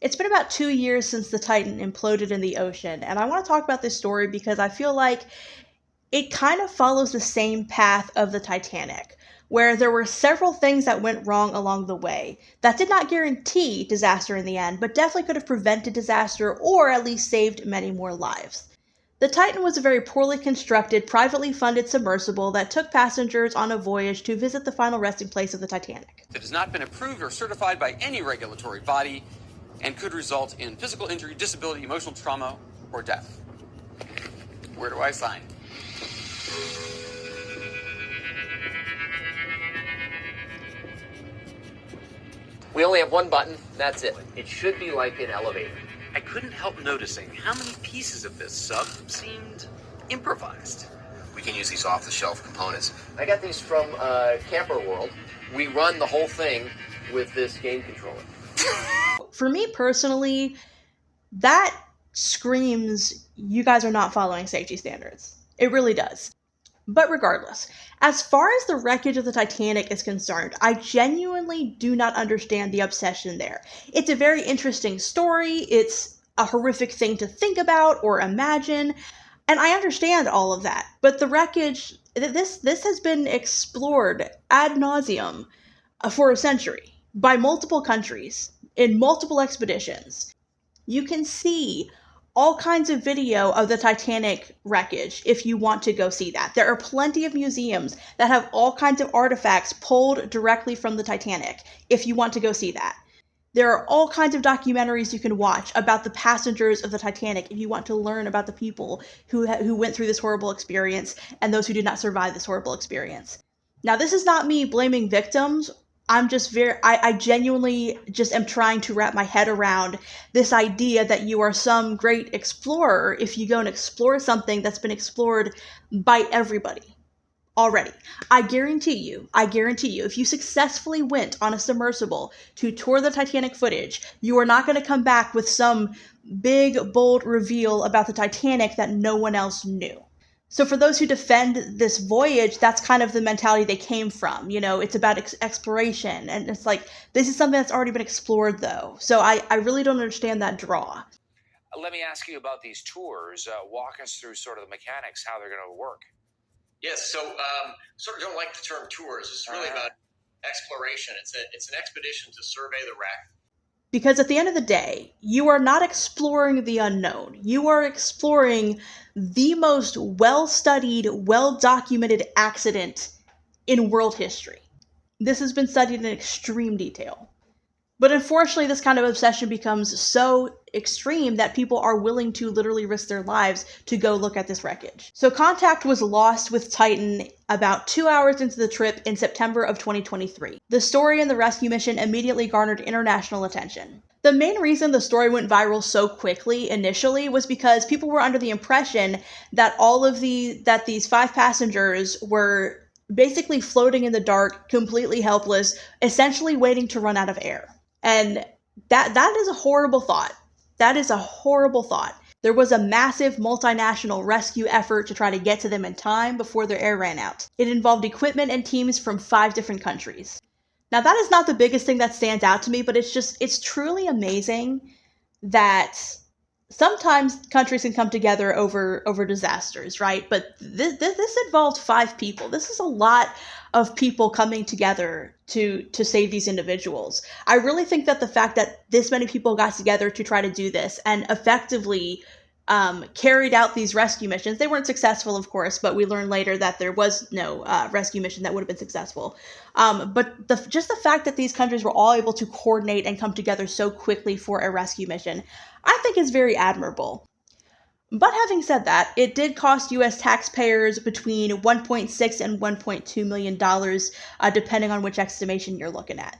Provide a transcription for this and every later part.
It's been about 2 years since the Titan imploded in the ocean, and I want to talk about this story because I feel like it kind of follows the same path of the Titanic, where there were several things that went wrong along the way that did not guarantee disaster in the end, but definitely could have prevented disaster or at least saved many more lives. The Titan was a very poorly constructed, privately funded submersible that took passengers on a voyage to visit the final resting place of the Titanic. It has not been approved or certified by any regulatory body and could result in physical injury, disability, emotional trauma, or death. Where do I sign? We only have one button, that's it. It should be like an elevator. I couldn't help noticing how many pieces of this sub seemed improvised. We can use these off-the-shelf components. I got these from Camper World. We run the whole thing with this game controller. For me personally, that screams you guys are not following safety standards. It really does. But regardless, as far as the wreckage of the Titanic is concerned, I genuinely do not understand the obsession there. It's a very interesting story, it's a horrific thing to think about or imagine, and I understand all of that. But the wreckage, this has been explored ad nauseum for a century by multiple countries in multiple expeditions. You can see all kinds of video of the Titanic wreckage if you want to go see that. There are plenty of museums that have all kinds of artifacts pulled directly from the Titanic if you want to go see that. There are all kinds of documentaries you can watch about the passengers of the Titanic if you want to learn about the people who went through this horrible experience and those who did not survive this horrible experience. Now, this is not me blaming victims. I genuinely just am trying to wrap my head around this idea that you are some great explorer if you go and explore something that's been explored by everybody already. I guarantee you, if you successfully went on a submersible to tour the Titanic footage, you are not going to come back with some big, bold reveal about the Titanic that no one else knew. So for those who defend this voyage, that's kind of the mentality they came from. You know, it's about exploration. And it's like, this is something that's already been explored, though. So I really don't understand that draw. Let me ask you about these tours. Walk us through sort of the mechanics, how they're going to work. Yes, so sort of don't like the term tours. It's really about exploration. It's an expedition to survey the wreck. Because at the end of the day, you are not exploring the unknown. You are exploring the most well-studied, well-documented accident in world history. This has been studied in extreme detail. But unfortunately, this kind of obsession becomes so extreme that people are willing to literally risk their lives to go look at this wreckage. So contact was lost with Titan about 2 hours into the trip in September of 2023. The story and the rescue mission immediately garnered international attention. The main reason the story went viral so quickly initially was because people were under the impression that that these 5 passengers were basically floating in the dark, completely helpless, essentially waiting to run out of air. And that is a horrible thought. That is a horrible thought. There was a massive multinational rescue effort to try to get to them in time before their air ran out. It involved equipment and teams from 5 different countries. Now, that is not the biggest thing that stands out to me, but it's truly amazing that sometimes countries can come together over disasters, right? But this involved 5 people. This is a lot of people coming together to save these individuals. I really think that the fact that this many people got together to try to do this and effectively carried out these rescue missions. They weren't successful, of course, but we learned later that there was no rescue mission that would have been successful. But just the fact that these countries were all able to coordinate and come together so quickly for a rescue mission, I think is very admirable. But having said that, it did cost U.S. taxpayers between $1.6 and $1.2 million, depending on which estimation you're looking at.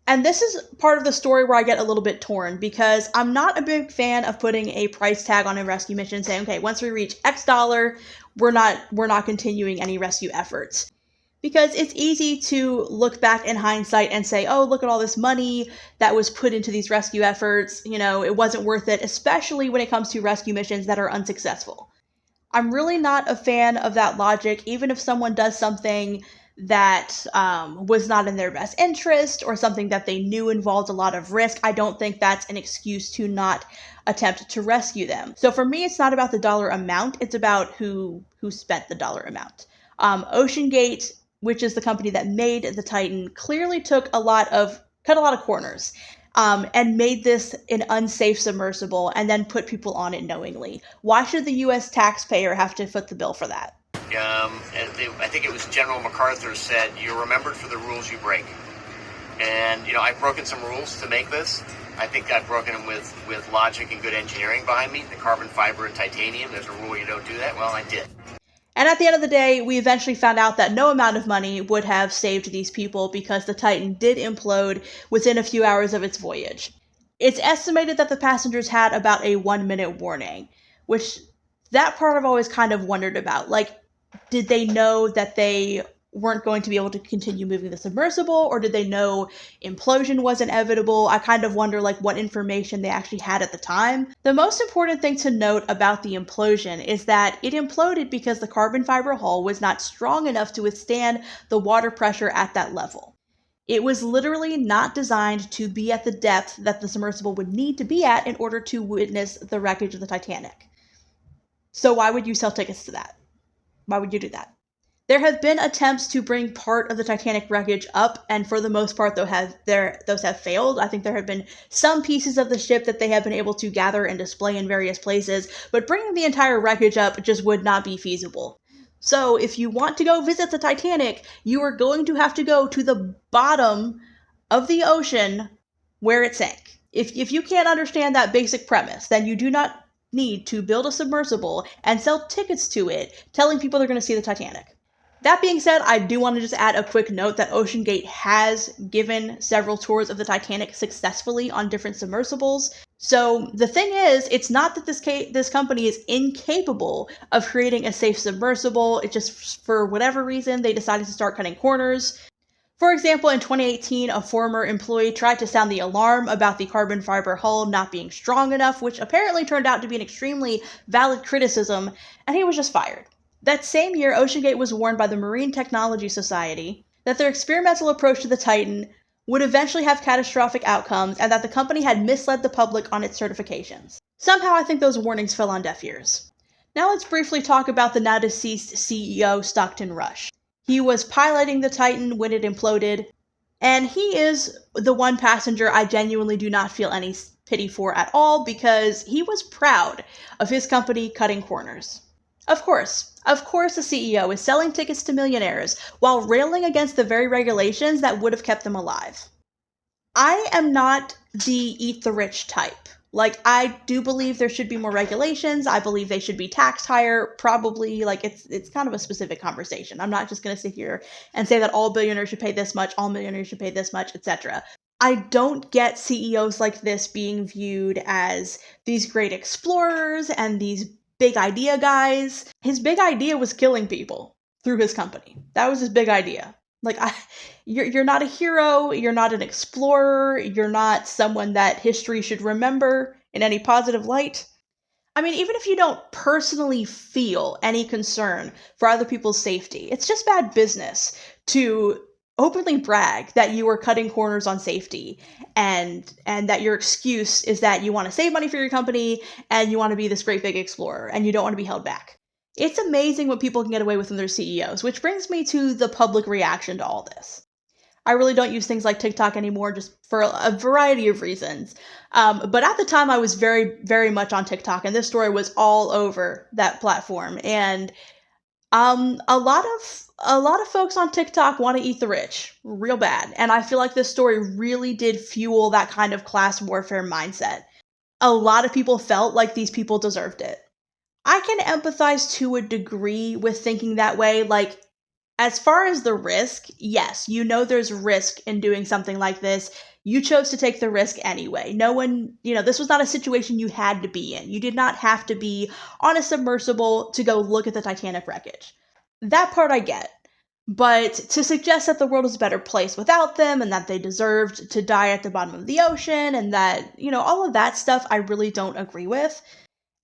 And this is part of the story where I get a little bit torn, because I'm not a big fan of putting a price tag on a rescue mission saying, okay, once we reach X dollar, we're not continuing any rescue efforts. Because it's easy to look back in hindsight and say, oh, look at all this money that was put into these rescue efforts. You know, it wasn't worth it, especially when it comes to rescue missions that are unsuccessful. I'm really not a fan of that logic, even if someone does something that was not in their best interest or something that they knew involved a lot of risk, I don't think that's an excuse to not attempt to rescue them. So for me, it's not about the dollar amount, it's about who spent the dollar amount. OceanGate, which is the company that made the Titan, clearly cut a lot of corners. And made this an unsafe submersible and then put people on it knowingly. Why should the U.S. taxpayer have to foot the bill for that? I think it was General MacArthur said, "You're remembered for the rules you break." And, I've broken some rules to make this. I think I've broken them with logic and good engineering behind me. The carbon fiber and titanium, there's a rule you don't do that. Well, I did. And at the end of the day, we eventually found out that no amount of money would have saved these people because the Titan did implode within a few hours of its voyage. It's estimated that the passengers had about a 1-minute warning, which that part I've always kind of wondered about. Like, did they know that they weren't going to be able to continue moving the submersible, or did they know implosion was inevitable? I kind of wonder what information they actually had at the time. The most important thing to note about the implosion is that it imploded because the carbon fiber hull was not strong enough to withstand the water pressure at that level. It was literally not designed to be at the depth that the submersible would need to be at in order to witness the wreckage of the Titanic. So why would you sell tickets to that? Why would you do that? There have been attempts to bring part of the Titanic wreckage up, and for the most part, those have failed. I think there have been some pieces of the ship that they have been able to gather and display in various places, but bringing the entire wreckage up just would not be feasible. So if you want to go visit the Titanic, you are going to have to go to the bottom of the ocean where it sank. If you can't understand that basic premise, then you do not need to build a submersible and sell tickets to it, telling people they're going to see the Titanic. That being said, I do want to just add a quick note that OceanGate has given several tours of the Titanic successfully on different submersibles. So the thing is, it's not that this company is incapable of creating a safe submersible. It just, for whatever reason, they decided to start cutting corners. For example, in 2018, a former employee tried to sound the alarm about the carbon fiber hull not being strong enough, which apparently turned out to be an extremely valid criticism, and he was just fired. That same year, OceanGate was warned by the Marine Technology Society that their experimental approach to the Titan would eventually have catastrophic outcomes and that the company had misled the public on its certifications. Somehow, I think those warnings fell on deaf ears. Now let's briefly talk about the now deceased CEO, Stockton Rush. He was piloting the Titan when it imploded, and he is the one passenger I genuinely do not feel any pity for at all because he was proud of his company cutting corners. Of course, a CEO is selling tickets to millionaires while railing against the very regulations that would have kept them alive. I am not the eat the rich type. I do believe there should be more regulations. I believe they should be taxed higher, probably. It's kind of a specific conversation. I'm not just going to sit here and say that all billionaires should pay this much, all millionaires should pay this much, etc. I don't get CEOs like this being viewed as these great explorers and these big idea guys. His big idea was killing people through his company. That was his big idea. You're not a hero, you're not an explorer, you're not someone that history should remember in any positive light. I mean, even if you don't personally feel any concern for other people's safety, it's just bad business to openly brag that you are cutting corners on safety and that your excuse is that you want to save money for your company and you want to be this great big explorer and you don't want to be held back. It's amazing what people can get away with in their CEOs, which brings me to the public reaction to all this. I really don't use things like TikTok anymore just for a variety of reasons. But at the time I was very, very much on TikTok and this story was all over that platform. And a lot of folks on TikTok want to eat the rich real bad. And I feel like this story really did fuel that kind of class warfare mindset. A lot of people felt like these people deserved it. I can empathize to a degree with thinking that way. As far as the risk, yes, there's risk in doing something like this. You chose to take the risk anyway. No one, this was not a situation you had to be in. You did not have to be on a submersible to go look at the Titanic wreckage. That part I get. But to suggest that the world is a better place without them and that they deserved to die at the bottom of the ocean and that, all of that stuff I really don't agree with.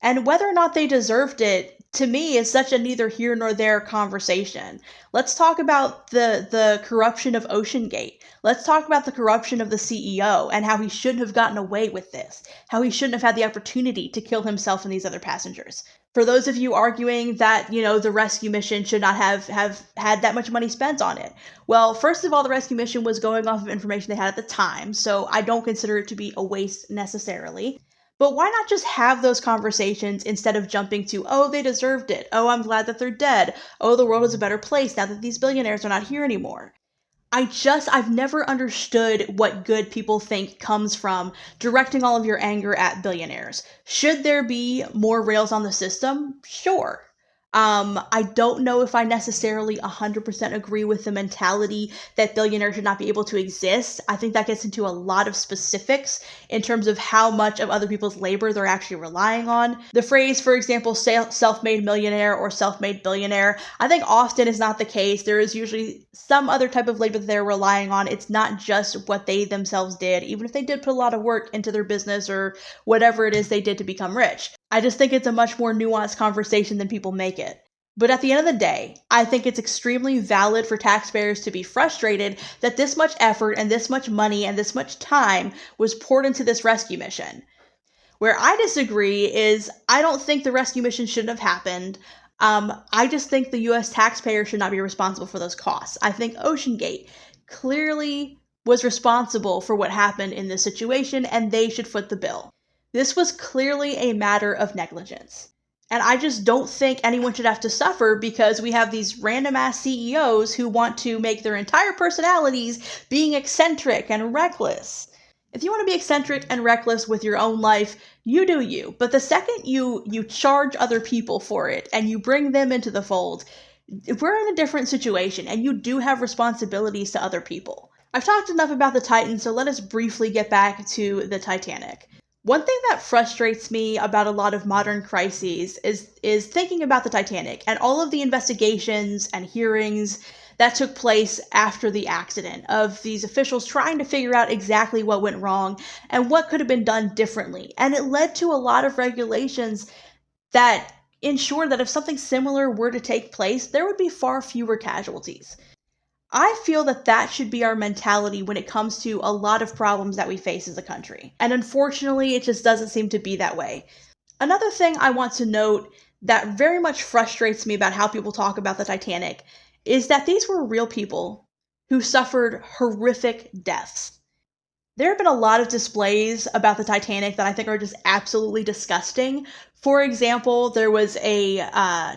And whether or not they deserved it to me, is such a neither here nor there conversation. Let's talk about the corruption of Oceangate. Let's talk about the corruption of the CEO and how he shouldn't have gotten away with this, how he shouldn't have had the opportunity to kill himself and these other passengers. For those of you arguing that, the rescue mission should not have had that much money spent on it. Well, first of all, the rescue mission was going off of information they had at the time, so I don't consider it to be a waste necessarily. But why not just have those conversations instead of jumping to, oh, they deserved it. Oh, I'm glad that they're dead. Oh, the world is a better place now that these billionaires are not here anymore. I've never understood what good people think comes from directing all of your anger at billionaires. Should there be more rails on the system? Sure. I don't know if I necessarily 100% agree with the mentality that billionaires should not be able to exist. I think that gets into a lot of specifics in terms of how much of other people's labor they're actually relying on. The phrase, for example, self-made millionaire or self-made billionaire, I think often is not the case. There is usually some other type of labor that they're relying on. It's not just what they themselves did, even if they did put a lot of work into their business or whatever it is they did to become rich. I just think it's a much more nuanced conversation than people make it. But at the end of the day, I think it's extremely valid for taxpayers to be frustrated that this much effort and this much money and this much time was poured into this rescue mission. Where I disagree is I don't think the rescue mission shouldn't have happened. I just think the U.S. taxpayer should not be responsible for those costs. I think OceanGate clearly was responsible for what happened in this situation, and they should foot the bill. This was clearly a matter of negligence. And I just don't think anyone should have to suffer because we have these random ass CEOs who want to make their entire personalities being eccentric and reckless. If you want to be eccentric and reckless with your own life, you do you. But the second you charge other people for it and you bring them into the fold, we're in a different situation and you do have responsibilities to other people. I've talked enough about the Titan, so let us briefly get back to the Titanic. One thing that frustrates me about a lot of modern crises is thinking about the Titanic and all of the investigations and hearings that took place after the accident of these officials trying to figure out exactly what went wrong and what could have been done differently. And it led to a lot of regulations that ensured that if something similar were to take place, there would be far fewer casualties. I feel that that should be our mentality when it comes to a lot of problems that we face as a country. And unfortunately, it just doesn't seem to be that way. Another thing I want to note that very much frustrates me about how people talk about the Titanic is that these were real people who suffered horrific deaths. There have been a lot of displays about the Titanic that I think are just absolutely disgusting. For example, there was a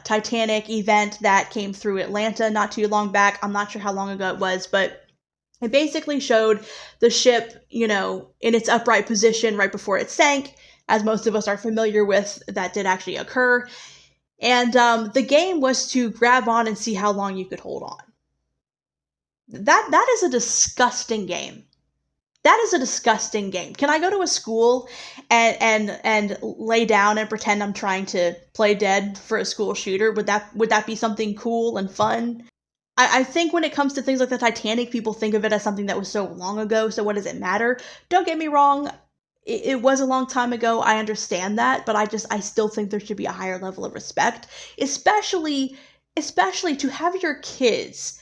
Titanic event that came through Atlanta not too long back. I'm not sure how long ago it was, but it basically showed the ship, in its upright position right before it sank, as most of us are familiar with, that did actually occur. And the game was to grab on and see how long you could hold on. That is a disgusting game. That is a disgusting game. Can I go to a school and lay down and pretend I'm trying to play dead for a school shooter? Would that be something cool and fun? I think when it comes to things like the Titanic, people think of it as something that was so long ago, so what does it matter? Don't get me wrong, it was a long time ago, I understand that, but I still think there should be a higher level of respect, especially to have your kids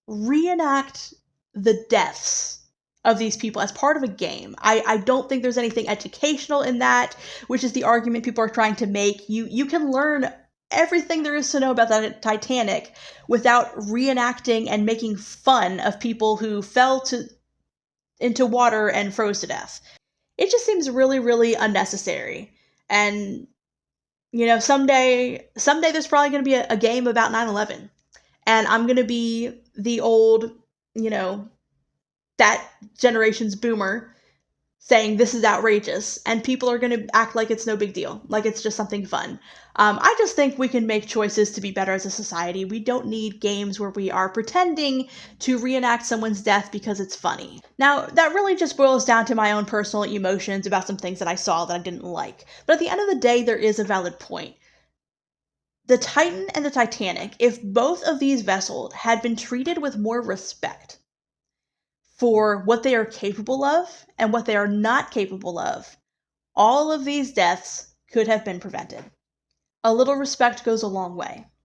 reenact the deaths of these people as part of a game. I don't think there's anything educational in that, which is the argument people are trying to make. You can learn everything there is to know about the Titanic without reenacting and making fun of people who fell into water and froze to death. It just seems really, really unnecessary. And, someday there's probably going to be a game about 9/11. And I'm going to be the old, that generation's boomer saying this is outrageous, and people are going to act like it's no big deal, like it's just something fun. I just think we can make choices to be better as a society. We don't need games where we are pretending to reenact someone's death because it's funny. Now, that really just boils down to my own personal emotions about some things that I saw that I didn't like. But at the end of the day, there is a valid point. The Titan and the Titanic, if both of these vessels had been treated with more respect for what they are capable of and what they are not capable of, all of these deaths could have been prevented. A little respect goes a long way.